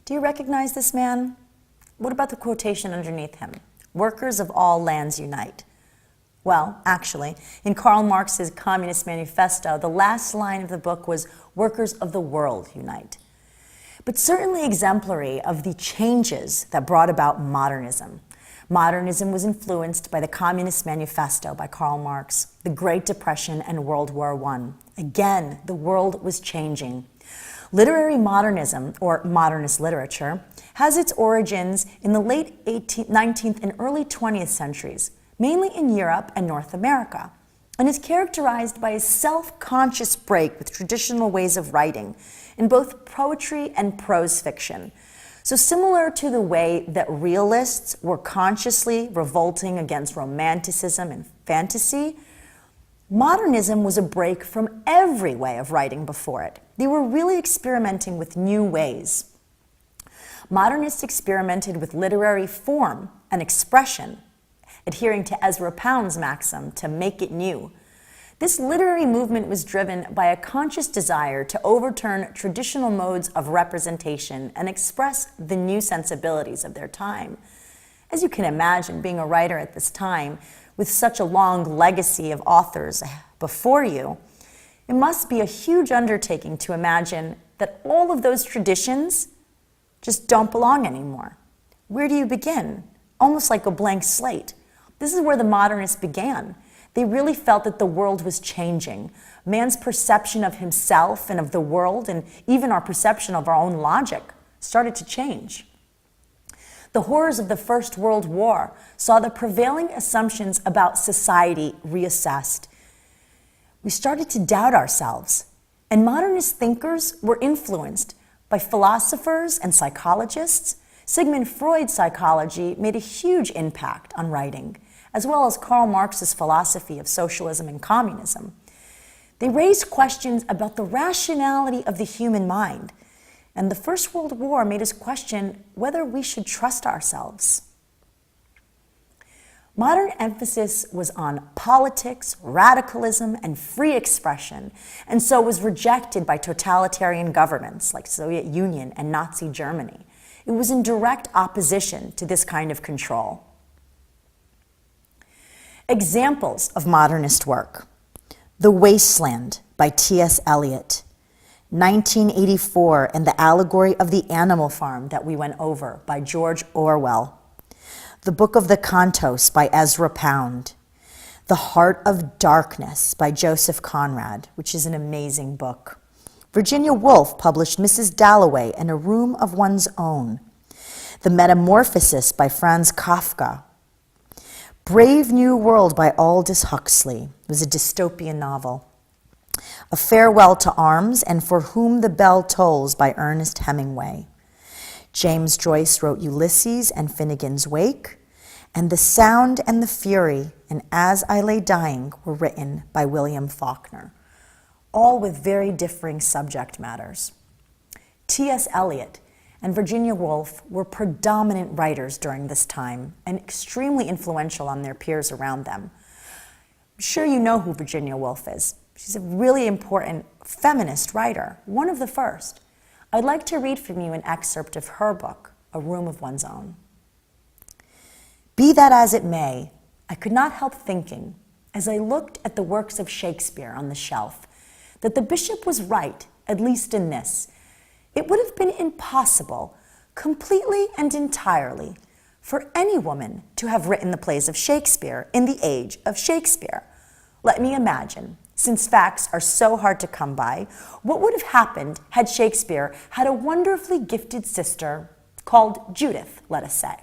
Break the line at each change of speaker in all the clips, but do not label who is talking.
Do you recognize this man? What about the quotation underneath him? Workers of all lands unite. Well, actually, in Karl Marx's Communist Manifesto, the last line of the book was, workers of the world unite. But certainly exemplary of the changes that brought about modernism. Modernism was influenced by the Communist Manifesto by Karl Marx, the Great Depression, and World War I. Again, the world was changing. Literary modernism, or modernist literature, has its origins in the late 19th and early 20th centuries, mainly in Europe and North America, and is characterized by a self-conscious break with traditional ways of writing in both poetry and prose fiction. So similar to the way that realists were consciously revolting against romanticism and fantasy, modernism was a break from every way of writing before it. They were really experimenting with new ways. Modernists experimented with literary form and expression, adhering to Ezra Pound's maxim to make it new. This literary movement was driven by a conscious desire to overturn traditional modes of representation and express the new sensibilities of their time. As you can imagine, being a writer at this time, with such a long legacy of authors before you, it must be a huge undertaking to imagine that all of those traditions just don't belong anymore. Where do you begin? Almost like a blank slate. This is where the modernists began. They really felt that the world was changing. Man's perception of himself and of the world, and even our perception of our own logic, started to change. The horrors of the First World War saw the prevailing assumptions about society reassessed. We started to doubt ourselves, and modernist thinkers were influenced by philosophers and psychologists. Sigmund Freud's psychology made a huge impact on writing, as well as Karl Marx's philosophy of socialism and communism. They raised questions about the rationality of the human mind, and the First World War made us question whether we should trust ourselves. Modern emphasis was on politics, radicalism, and free expression, and so was rejected by totalitarian governments like Soviet Union and Nazi Germany. It was in direct opposition to this kind of control. Examples of modernist work: The Wasteland by T.S. Eliot, 1984, and the Allegory of the Animal Farm that we went over by George Orwell, The Book of the Cantos by Ezra Pound, The Heart of Darkness by Joseph Conrad, which is an amazing book. Virginia Woolf published Mrs. Dalloway and A Room of One's Own, The Metamorphosis by Franz Kafka, Brave New World by Aldous Huxley. It was a dystopian novel. A Farewell to Arms and For Whom the Bell Tolls by Ernest Hemingway. James Joyce wrote Ulysses and Finnegan's Wake, and The Sound and the Fury and As I Lay Dying were written by William Faulkner, all with very differing subject matters. T.S. Eliot and Virginia Woolf were predominant writers during this time and extremely influential on their peers around them. I'm sure you know who Virginia Woolf is. She's a really important feminist writer, one of the first. I'd like to read from you an excerpt of her book, A Room of One's Own. Be that as it may, I could not help thinking, as I looked at the works of Shakespeare on the shelf, that the bishop was right, at least in this. It would have been impossible, completely and entirely, for any woman to have written the plays of Shakespeare in the age of Shakespeare. Let me imagine, since facts are so hard to come by, what would have happened had Shakespeare had a wonderfully gifted sister called Judith, let us say.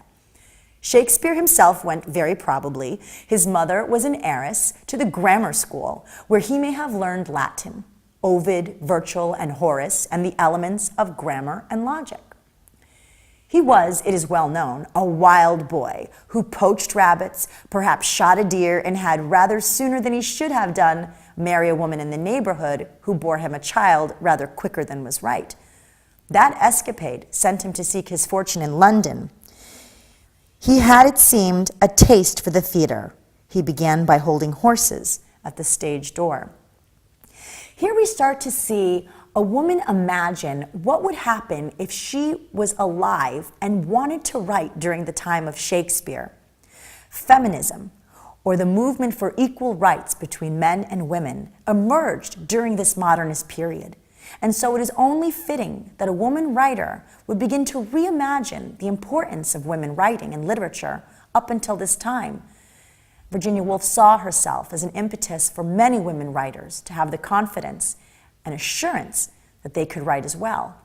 Shakespeare himself went very probably. His mother was an heiress to the grammar school, where he may have learned Latin, Ovid, Virgil, and Horace, and the elements of grammar and logic. He was, it is well known, a wild boy who poached rabbits, perhaps shot a deer, and had rather sooner than he should have done marry a woman in the neighborhood who bore him a child rather quicker than was right. That escapade sent him to seek his fortune in London. He had, it seemed, a taste for the theater. He began by holding horses at the stage door. Here we start to see a woman imagine what would happen if she was alive and wanted to write during the time of Shakespeare? Feminism, or the movement for equal rights between men and women, emerged during this modernist period. And so it is only fitting that a woman writer would begin to reimagine the importance of women writing in literature up until this time. Virginia Woolf saw herself as an impetus for many women writers to have the confidence and assurance that they could write as well.